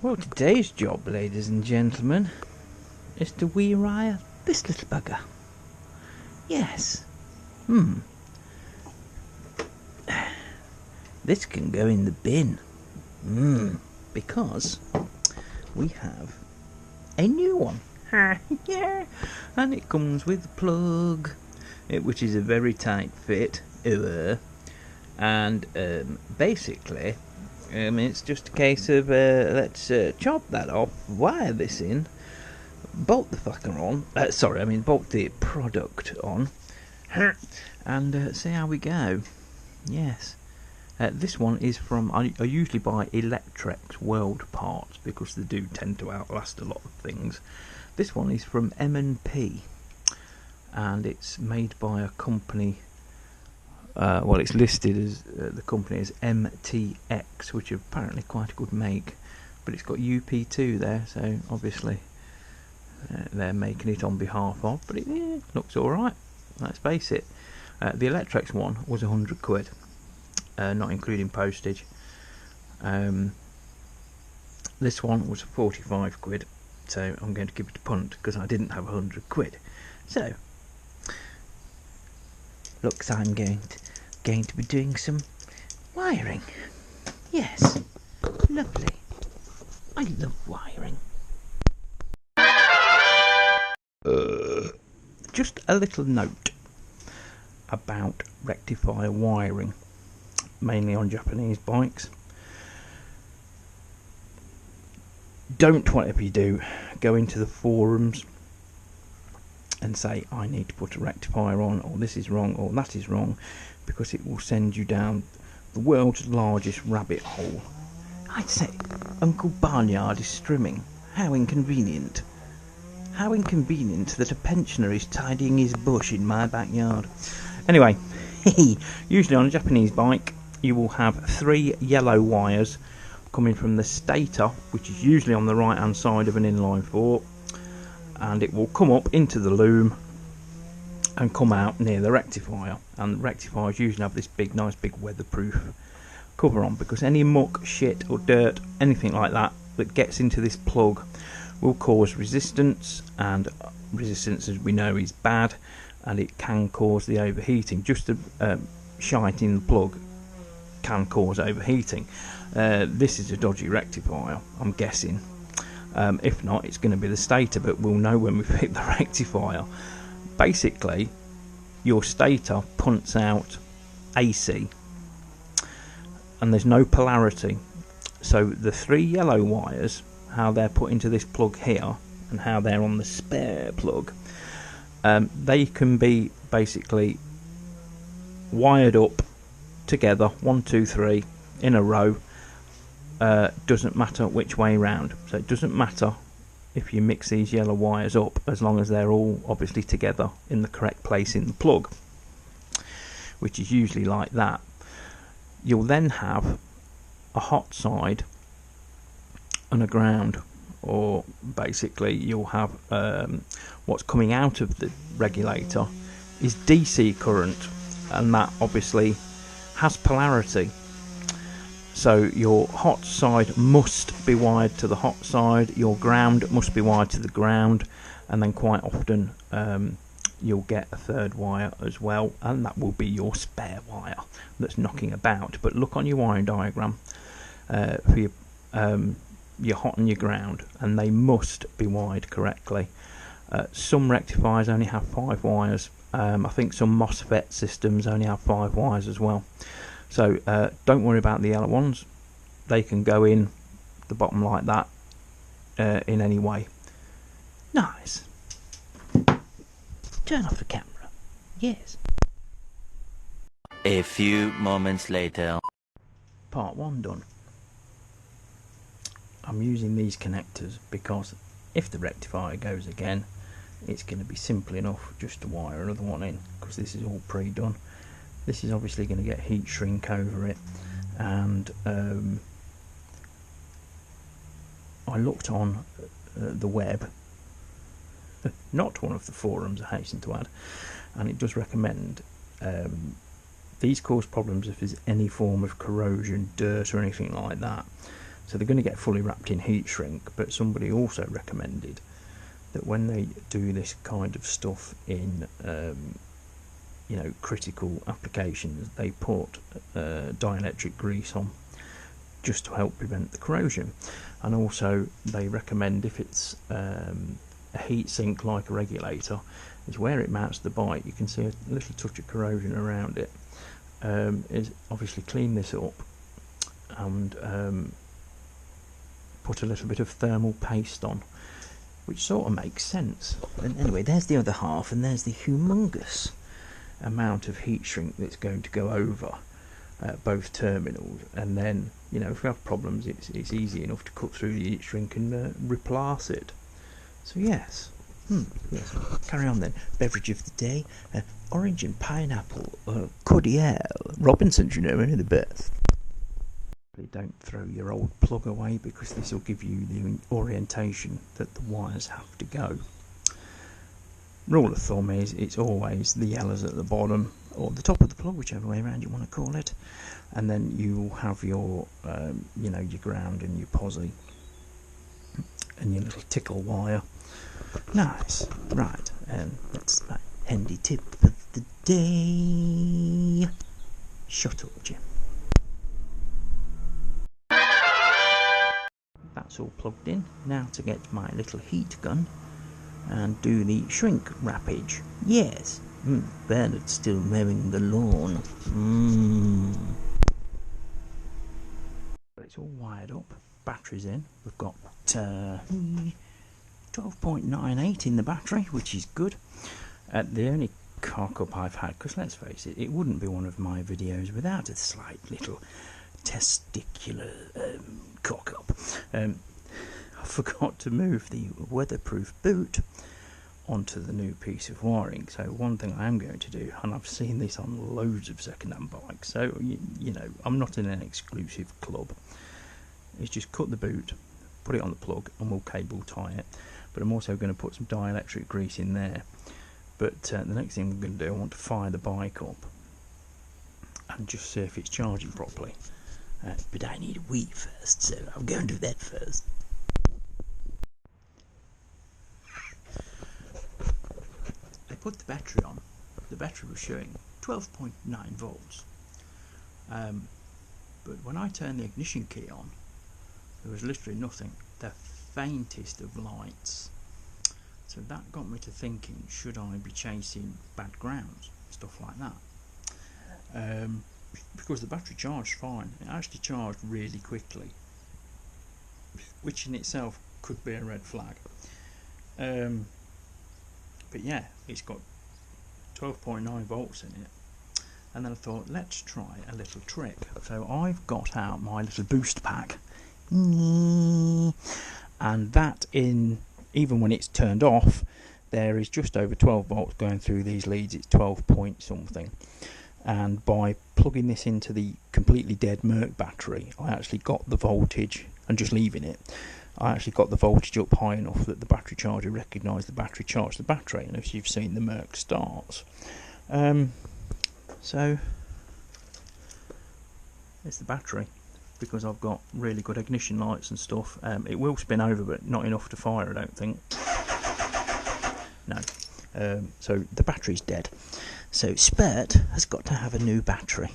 Well, today's job, ladies and gentlemen, is to rewire this little bugger. Yes. This can go in the bin. Because we have a new one. Yeah. And it comes with a plug, which is a very tight fit. And basically, it's just a case of let's chop that off, wire this in, bolt the fucker on. Bolt the product on, and see how we go. Yes. This one is from, I usually buy Electrex World parts because they do tend to outlast a lot of things. This one is from M&P, and it's made by a company. Well, it's listed as the company as MTX, which is apparently quite a good make, but it's got UP2 there, so obviously they're making it on behalf of. But it looks all right. Let's face it. The Electrex one was £100, not including postage. This one was £45, so I'm going to give it a punt because I didn't have £100. So. Looks I'm going to be doing some wiring. Yes, lovely. I love wiring. Just a little note about rectifier wiring, mainly on Japanese bikes. Don't, whatever you do, go into the forums and say I need to put a rectifier on, or this is wrong, or that is wrong, because it will send you down the world's largest rabbit hole. I'd say Uncle Barnyard is strimming. How inconvenient. How inconvenient that a pensioner is tidying his bush in my backyard. Anyway, usually on a Japanese bike you will have 3 yellow wires coming from the stator, which is usually on the right hand side of an inline 4, and it will come up into the loom and come out near the rectifier. And the rectifiers usually have this nice big weatherproof cover on, because any muck, shit or dirt, anything like that that gets into this plug will cause resistance, and resistance, as we know, is bad, and it can cause the overheating. Just the shite in the plug can cause overheating. This is a dodgy rectifier, I'm guessing. If not, it's going to be the stator, but we'll know when we fit the rectifier. Basically, your stator punts out AC, and there's no polarity. So the 3 yellow wires, how they're put into this plug here, and how they're on the spare plug, they can be basically wired up together, 1, 2, 3, in a row. Doesn't matter which way round. So it doesn't matter if you mix these yellow wires up, as long as they're all obviously together in the correct place in the plug, which is usually like that. You'll then have a hot side and a ground, or basically you'll have what's coming out of the regulator is DC current, and that obviously has polarity. So your hot side must be wired to the hot side, your ground must be wired to the ground, and then quite often you'll get a third wire as well, and that will be your spare wire that's knocking about. But look on your wiring diagram for your hot and your ground, and they must be wired correctly. Some rectifiers only have 5 wires. I think some MOSFET systems only have 5 wires as well. So don't worry about the yellow ones. They can go in the bottom like that in any way. Nice. Turn off the camera. Yes. A few moments later. Part 1 done. I'm using these connectors because if the rectifier goes again, it's going to be simple enough just to wire another one in, because this is all pre-done. This is obviously going to get heat shrink over it, and I looked on the web, not one of the forums, I hasten to add, and it does recommend these cause problems if there's any form of corrosion, dirt or anything like that. So they're going to get fully wrapped in heat shrink, but somebody also recommended that when they do this kind of stuff in you know, critical applications, they put dielectric grease on just to help prevent the corrosion. And also they recommend, if it's a heat sink like a regulator, is where it mounts the bike, you can see a little touch of corrosion around it, is obviously clean this up and put a little bit of thermal paste on, which sort of makes sense. And anyway, there's the other half, and there's the humongous amount of heat shrink that's going to go over both terminals. And then, you know, if we have problems, it's easy enough to cut through the heat shrink and replace it. So yes, yes. Carry on then. Beverage of the day: orange and pineapple cordial. Robinson's, you know, only the best. Don't throw your old plug away, because this will give you the orientation that the wires have to go. Rule of thumb is it's always the yellows at the bottom or the top of the plug, whichever way around you want to call it, and then you will have your you know, your ground and your posi and your little tickle wire. Nice. Right, that's my handy tip of the day. Shut up, Jim. That's all plugged in. Now to get my little heat gun and do the shrink wrappage. Yes, Bernard's still mowing the lawn. It's all wired up. Batteries in. We've got 12.98 in the battery, which is good. The only cock-up I've had, because let's face it, it wouldn't be one of my videos without a slight little testicular cock-up. I forgot to move the weatherproof boot onto the new piece of wiring. So one thing I am going to do, and I've seen this on loads of second-hand bikes, so you know, I'm not in an exclusive club, is just cut the boot, put it on the plug, and we'll cable tie it. But I'm also going to put some dielectric grease in there. But the next thing I'm going to do, I want to fire the bike up and just see if it's charging properly. But I need a wee first, so I'll go and do that first. I put the battery on. The battery was showing 12.9 volts. But when I turned the ignition key on, there was literally nothing. The faintest of lights. So that got me to thinking, should I be chasing bad grounds, stuff like that? Because the battery charged fine. It actually charged really quickly, which in itself could be a red flag. But yeah, it's got 12.9 volts in it. And then I thought, let's try a little trick. So I've got out my little boost pack, and that, in even when it's turned off, there is just over 12 volts going through these leads. It's 12 point something. And by plugging this into the completely dead Merc battery, I actually got the voltage, and just leaving it, I actually got the voltage up high enough that the battery charger recognised the battery, charged the battery, and as you've seen, the Merc starts. So it's the battery, because I've got really good ignition lights and stuff. It will spin over, but not enough to fire, I don't think. No. So the battery's dead. So Spurt has got to have a new battery,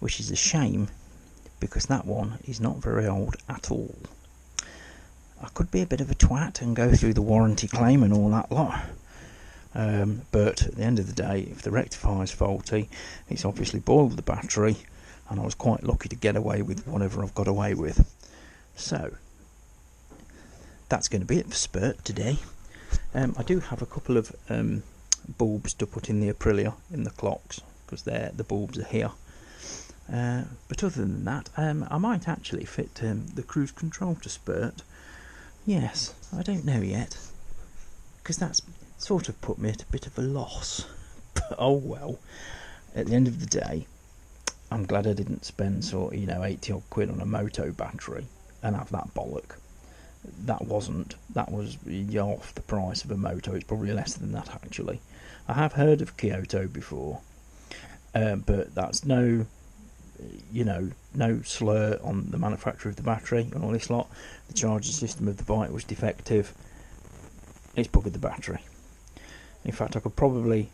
which is a shame, because that one is not very old at all. I could be a bit of a twat and go through the warranty claim and all that lot. But at the end of the day, if the rectifier's faulty, it's obviously boiled the battery, and I was quite lucky to get away with whatever I've got away with. So that's going to be it for Spurt today. I do have a couple of bulbs to put in the Aprilia, in the clocks, because the bulbs are here. But other than that, I might actually fit the cruise control to Spurt. Yes, I don't know yet, because that's sort of put me at a bit of a loss. But oh well, at the end of the day, I'm glad I didn't spend 80 odd quid on a moto battery and have that bollock. That was half the price of a moto. It's probably less than that, actually. I have heard of Kyoto before, but that's no you know, no slur on the manufacturer of the battery and all this lot. The charging system of the bike was defective. It's buggered the battery. In fact, I could probably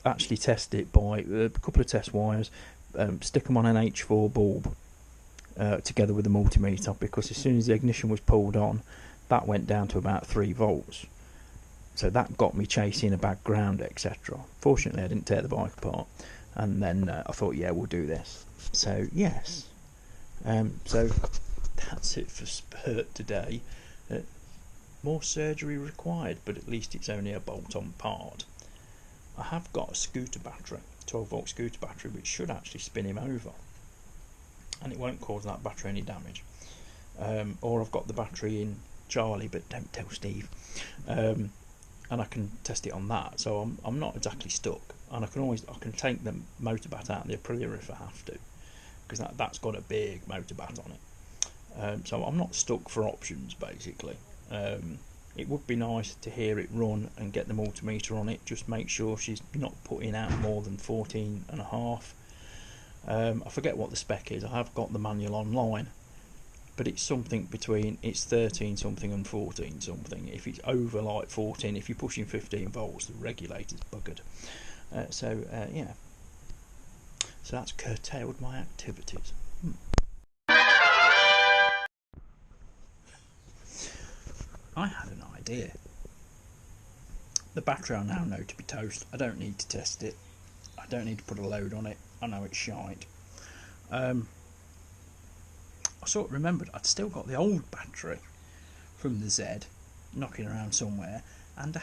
actually test it by a couple of test wires, stick them on an H4 bulb together with the multimeter, because as soon as the ignition was pulled on, that went down to about 3 volts. So that got me chasing a bad ground, etc. Fortunately, I didn't tear the bike apart, and then I thought, yeah, we'll do this. So yes, so that's it for Spurt today. More surgery required, but at least it's only a bolt-on part. I have got a scooter battery, 12-volt scooter battery, which should actually spin him over, and it won't cause that battery any damage. Or I've got the battery in Charlie, but don't tell Steve. And I can test it on that, so I'm not exactly stuck. And I can take the motor bat out of the Aprilia if I have to, because that's got a big motor bat on it. So I'm not stuck for options, basically. It would be nice to hear it run and get the multimeter on it. Just make sure she's not putting out more than 14.5. I forget what the spec is. I have got the manual online, but it's something between, it's 13 something and 14 something. If it's over like 14, if you're pushing 15 volts, the regulator's buggered. Yeah, so that's curtailed my activities. I had an idea. The battery I now know to be toast. I don't need to test it. I don't need to put a load on it. I know it's shite. I sort of remembered I'd still got the old battery from the Z knocking around somewhere, and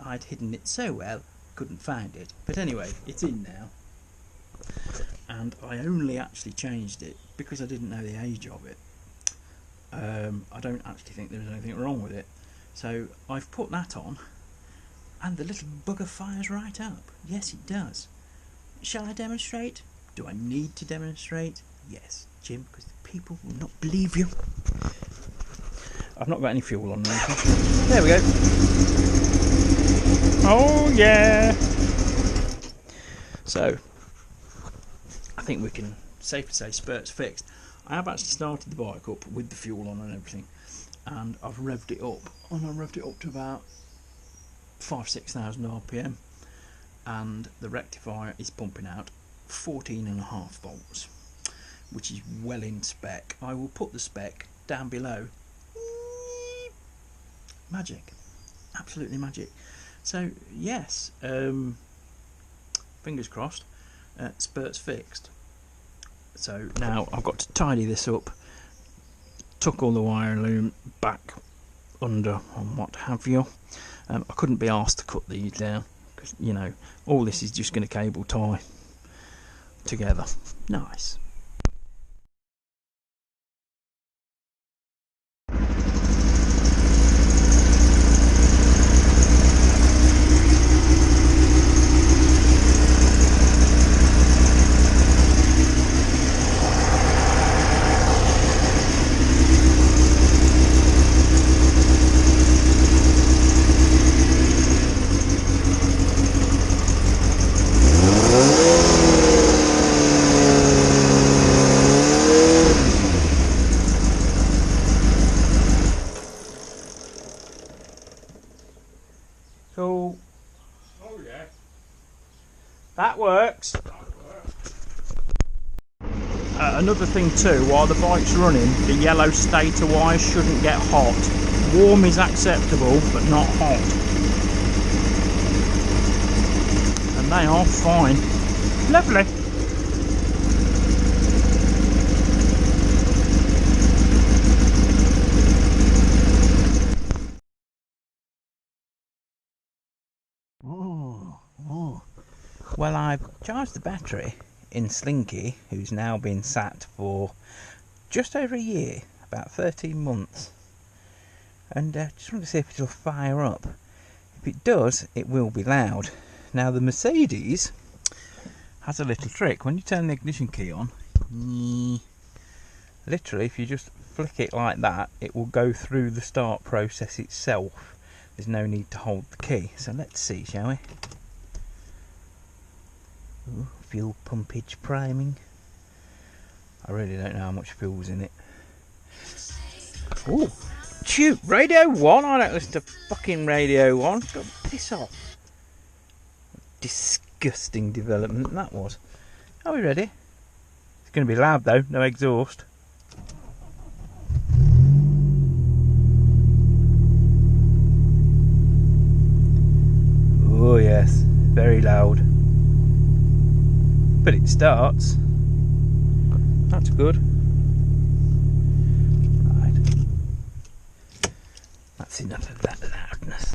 I'd hidden it so well couldn't find it. But anyway, it's in now, and I only actually changed it because I didn't know the age of it. I don't actually think there's anything wrong with it, so I've put that on, and the little bugger fires right up. Yes, it does. Shall I demonstrate? Do I need to demonstrate? Yes, Jim, because the people will not believe you. I've not got any fuel on there. There we go. Oh yeah. So I think we can safely say Spurt's fixed. I have actually started the bike up with the fuel on and everything, and I've revved it up, and I revved it up to about 5,000-6,000 RPM, and the rectifier is pumping out 14.5 volts, which is well in spec. I will put the spec down below. Magic, absolutely magic. So yes, fingers crossed, Spurt's fixed. So now I've got to tidy this up, tuck all the wire loom back under and what have you. I couldn't be asked to cut these down, because you know all this is just going to cable tie together. Nice. Cool. Oh yeah. That works. Another thing too, while the bike's running, the yellow stator wires shouldn't get hot. Warm is acceptable, but not hot. And they are fine. Lovely. Well, I've charged the battery in Slinky, who's now been sat for just over a year, about 13 months, and just want to see if it'll fire up. If it does, it will be loud. Now the Mercedes has a little trick. When you turn the ignition key on, literally if you just flick it like that, it will go through the start process itself. There's no need to hold the key. So let's see, shall we? Ooh, fuel pumpage priming. I really don't know how much fuel's in it. Ooh, shoot, Radio 1? I don't listen to fucking Radio 1. Go piss off. Disgusting development that was. Are we ready? It's going to be loud though, no exhaust. Oh yes, very loud. But it starts. That's good. Right. That's enough of that loudness.